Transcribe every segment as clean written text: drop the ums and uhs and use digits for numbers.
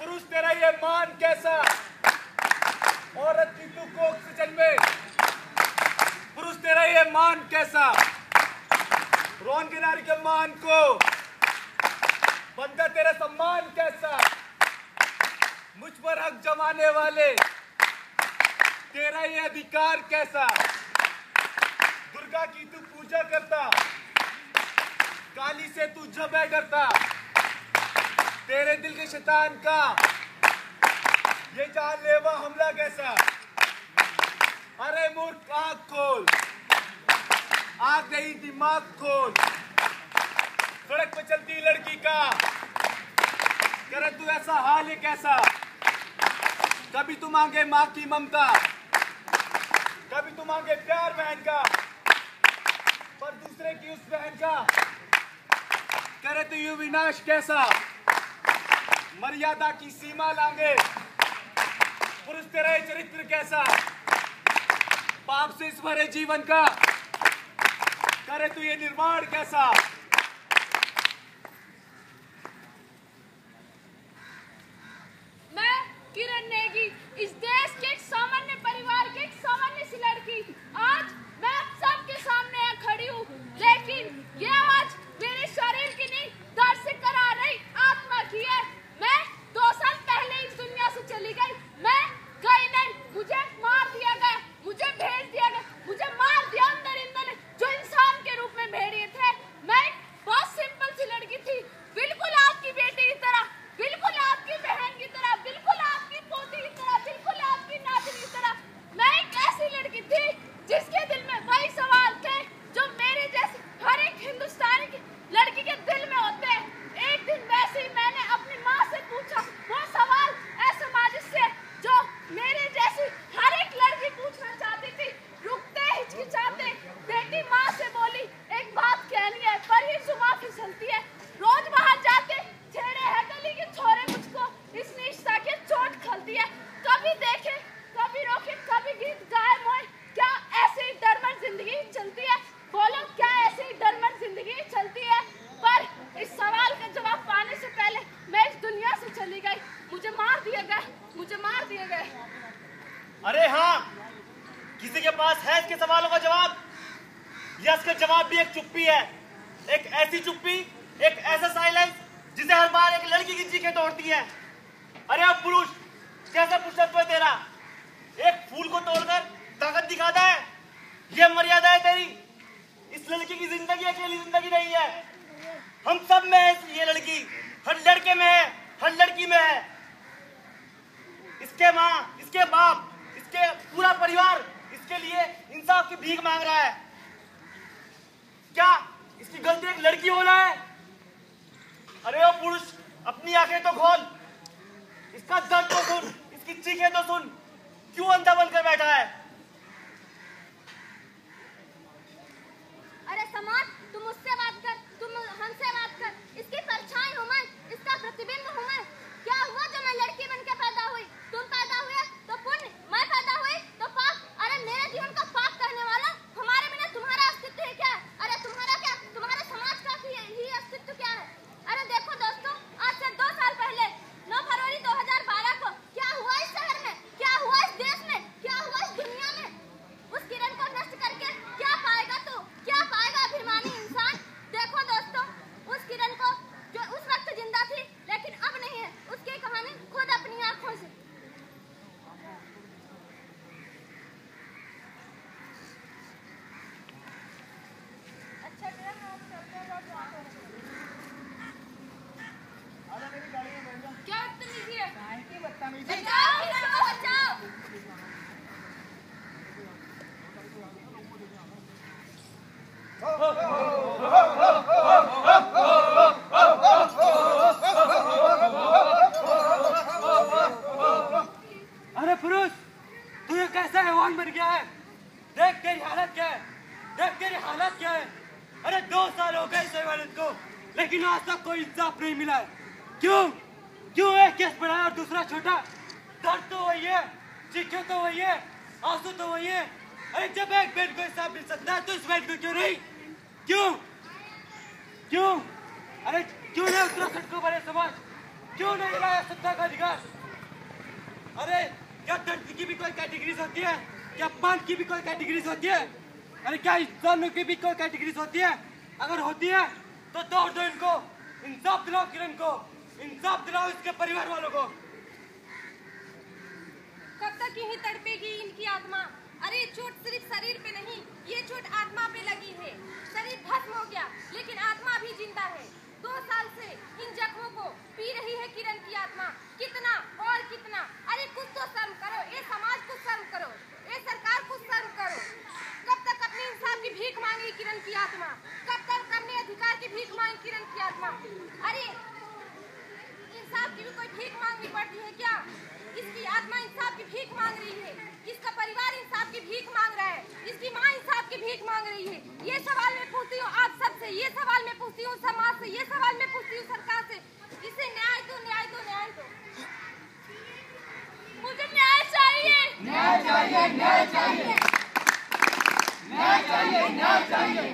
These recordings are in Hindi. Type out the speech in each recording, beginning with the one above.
पुरुष तेरा ये मान कैसा, औरत की तू कोख से जन्मे। पुरुष तेरा ये मान कैसा, रोन की नारी के मान को बनता तेरा सम्मान कैसा। मुझ पर हक जमाने वाले तेरा ये अधिकार कैसा। दुर्गा की तू पूजा करता, काली से तू जबे डरता। तेरे दिल के शैतान का ये जानलेवा हमला कैसा। अरे मूर्ख आँख खोल, आँख नहीं दिमाग खोल। सड़क पे चलती लड़की का करे तू ऐसा हाल है कैसा। कभी तू मांगे माँ की ममता, कभी तू मांगे प्यार बहन का, पर दूसरे की उस बहन का करे तू यूं विनाश कैसा। मर्यादा की सीमा लांगे पुरुष तेरा चरित्र कैसा। पाप से इस भरे जीवन का करे तू ये निर्माण कैसा। मैं किरण नेगी, इस देश के एक सामान्य परिवार की एक सामान्य सी लड़की, आज मैं आप सबके सामने खड़ी हूँ। लेकिन ये आवाज मेरे शरीर की नहीं, दर्द से करा रही आत्मा की है। मैं 2 साल पहले इस दुनिया से चली गई। मैं गई नहीं, मुझे मार दिया गया, मुझे भेज दिया गया, मुझे मार दिया उन दरिंदों ने जो इंसान के रूप में भेड़िए थे। मैं बहुत सिंपल सी लड़की थी, बिल्कुल आपकी बेटी की तरह, बिल्कुल आपकी बहन की तरह, बिल्कुल आपकी पोती की तरह, बिल्कुल आपकी नातिन की तरह। मैं एक ऐसी लड़की थी जिसके दिल में वही सवाल थे जो मेरे जैसे हर एक हिंदुस्तानी की लड़की के दिल में होते हैं। एक दिन वैसे ही मैंने अपनी माँ से पूछा वो सवाल, ऐसे माजिद से जो मेरे जैसी हर एक लड़की पूछना चाहती थी। रुकते हिचकिचाते बेटी माँ से बोली, एक बात कहनी है पर ये जुबान फिसलती है। रोज बाहर जाते छेड़े हैं गली के छोरे, मुझको इस निष्ठा की चोट खलती है। कभी देखे कभी रोके कभी गीत गाए मोए, क्या ऐसे ही डरमर जिंदगी चलती है। बोलो क्या ऐसे ही डरमर जिंदगी चलती है। पर इस सवाल का जवाब पाने से पहले मैं इस दुनिया से चली गई। मुझे मार दिया गया, मुझे मार दिया गया। अरे हाँ, किसी के पास है इसके सवालों का जवाब? या इसका जवाब भी एक चुप्पी है, एक ऐसी चुप्पी, एक ऐसा साइलेंस जिसे हर बार एक लड़की की चीखें तोड़ती है। अरे अब पुरुष, कैसा पुरुषत्व है तेरा? एक फूल को तोड़कर ताकत दिखाता है, ये मर्यादा है तेरी। इस लड़की की जिंदगी अकेली जिंदगी नहीं है, हम सब में है ये लड़की, हर लड़के में है, हर लड़की में है। इसके माँ, इसके बाप, इसके पूरा परिवार इसके लिए इंसाफ की भीख मांग रहा है। क्या इसकी गलती एक लड़की होना है? अरे ओ पुरुष, अपनी आंखें तो खोल, इसका दर्द तो सुन, इसकी चीखें तो सुन। क्यों अंधा बनकर बैठा है? अरे समाज, तुम उससे बात कर, तुम हमसे बात कर। इसकी परछाई हूँ मैं, इसका प्रतिबिंब हूँ मैं। क्या हुआ जब मैं लड़की बन के पैदा हुई? तुम पैदा हुए तो पुण्य, मैं पैदा हुई तो पाप। अरे मेरे जीवन का पाप करने वाला, हमारे बिना तुम्हारा अस्तित्व ही क्या है? अरे तुम्हारा क्या, तुम्हारे समाज का ही अस्तित्व क्या है? अरे देखो दोस्तों, आज से 2 साल पहले 9 फरवरी 2012 को क्या हुआ इस शहर में, क्या हुआ इस देश में, क्या हुआ इस दुनिया में? उस किरण को नष्ट करके क्या पाएगा तू, क्या पाएगा अभिमानी इंसान? देखो दोस्तों, उस किरण को जो उस वक्त जिंदा थी लेकिन अब नहीं है, उसकी कहानी खुद अपनी आंखों से। अच्छा क्या बदतमीजी है? बचाओ, बचाओ। अरे पुरुष, तू ये कैसा हैवान बन गया है? देख तेरी हालत क्या है, देख तेरी हालत क्या है। अरे 2 साल हो गए इस हैवानियत को, लेकिन आज तक कोई इंसाफ नहीं मिला है। क्यों? क्यों एक केस बड़ा और दूसरा छोटा? दर्द तो वही है, चीखें तो वही है, आंसू तो वही है। अरे जब एक बेट को इंसाफ मिल सकता है तो इस बेट को क्यों नहीं? क्यों? क्यों? अरे क्यों नहीं उत्तराखंड को बड़े समाज? क्यों नहीं रहा है सत्ता का अधिकार? अरे क्या धरती की भी कोई कैटेगरीज होती है? क्या पान की भी कोई कैटेगरीज होती है? अरे क्या इंसानों की भी कोई कैटेगरीज होती है? अगर होती है तो तोड़ दो इनको, इंसाफ दिलाओ किरण को, इंसाफ दिलाओ इसके परिवार वालों को। कब तक यही तड़पेगी इनकी आत्मा? अरे चोट सिर्फ शरीर पे नहीं, ये चोट आत्मा पे लगी है। शरीर भस्म हो गया लेकिन आत्मा भी जिंदा है। 2 साल से इन जख्मों को पी रही है किरण की आत्मा। कितना और कितना? अरे कुछ तो शर्म करो, ये समाज कुछ शर्म करो, ये सरकार कुछ शर्म करो। कब तक अपने इंसाफ की भीख मांगी किरण की आत्मा? कब तक अपने अधिकार की भीख मांगी किरण की आत्मा? अरे इंसाफ की भी कोई भीख मांगनी पड़ती है क्या? इसकी आत्मा इंसाफ की भीख मांग रही है, इसका परिवार इंसाफ की भीख मांग रहा है, इसकी माँ इंसाफ की भीख मांग रही है। ये सवाल मैं पूछती हूँ आप सबसे, ये सवाल मैं पूछती हूँ समाज से, ये सवाल मैं पूछती हूँ सरकार से, इसे न्याय दो, न्याय दो, न्याय दो। मुझे न्याय चाहिए, न्याय चाहिए, न्याय चाहिए, न्याय चाहिए, न्याय चाहिए।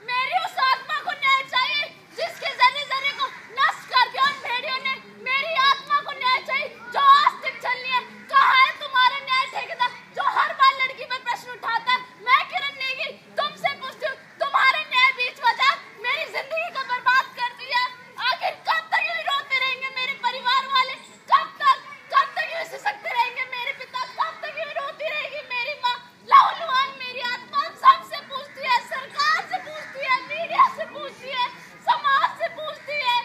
मेरी उस आत्मा को न्याय चाहिए जिसके जरिए जरिए को नष्ट करके उन भेड़ियों ने मेरी आत्मा को न्याय चाहिए जो आज तक चलनी है। कहाँ है तुम्हारा न्याय ठेकेदार जो हर बार लड़की पर प्रश्न उठाता है? मैं किरण नेगी तुमसे पूछती हूँ, तुम्हारा न्याय बीच बाजार मेरी जिंदगी को बर्बाद कर दिया। आखिर कब तक यूं रोते रहेंगे मेरे परिवार वाले? कब तक यूं सिसकते रहेंगे मेरे पिता? कब तक यूं रोती रहेगी मेरी माँ? लाहुलुआन मेरी आत्मा सबसे पूछती है, सरकार से पूछती है, मीडिया से पूछती है, समाज से पूछती है।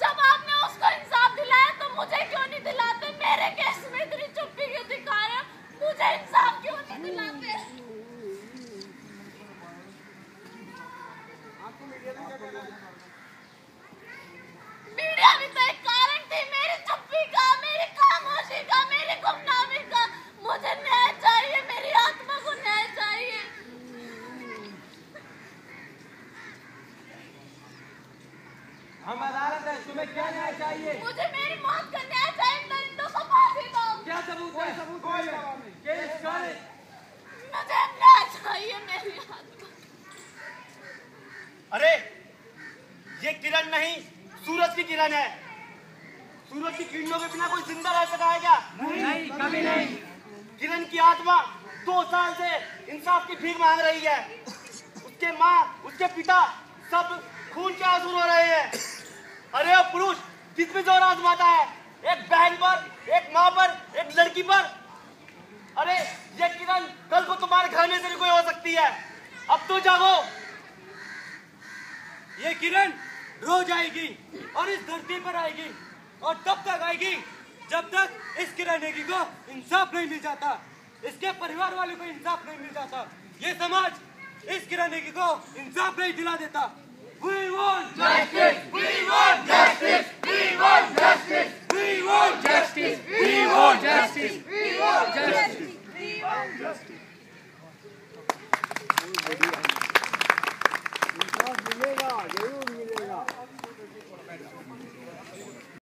जब आपने उसको इंसाफ दिलाया तो मुझे क्यों नहीं दिलाते? मेरे केस में इतनी चुप्पी क्यों दिखा रहे हो? मुझे इंसाफ क्यों नहीं दिलाते? मीडिया भी तो एक कारण थी मेरी चुप्पी का, मेरी खामोशी का, मेरी गुमनामी का। मुझे न्याय चाहिए, मेरी आत्मा को न्याय चाहिए। हम अदालत है, तुम्हें क्या न्याय चाहिए? मुझे मेरी मौत का न्याय चाहिए, दरिंदों को फांसी दो। क्या सबूत है? केस करे। मुझे न्याय चाहिए, मेरी आत्मा। अरे ये किरण नहीं, सूरज की किरण है। सूरज की किरणों के बिना कोई जिंदा रह सका है क्या? नहीं, कभी नहीं। किरण की आत्मा 2 साल से इंसाफ की भीख मांग रही है। उसके माँ, उसके पिता सब खून के आंसू रो रहे हैं। अरे वो पुरुष किस पे जोर आजमाता है? एक बहन पर, एक माँ पर, एक लड़की पर। अरे ये किरण कल को तुम्हारे घर में से भी कोई हो सकती है। अब तो जागो। ये किरण रोज आएगी और इस धरती पर आएगी और तब तक आएगी जब तक इस किरण नेगी को इंसाफ नहीं मिल जाता, इसके परिवार वालों को इंसाफ नहीं मिल जाता, ये समाज इस किरण नेगी को इंसाफ नहीं दिला देता। We want justice! We want justice!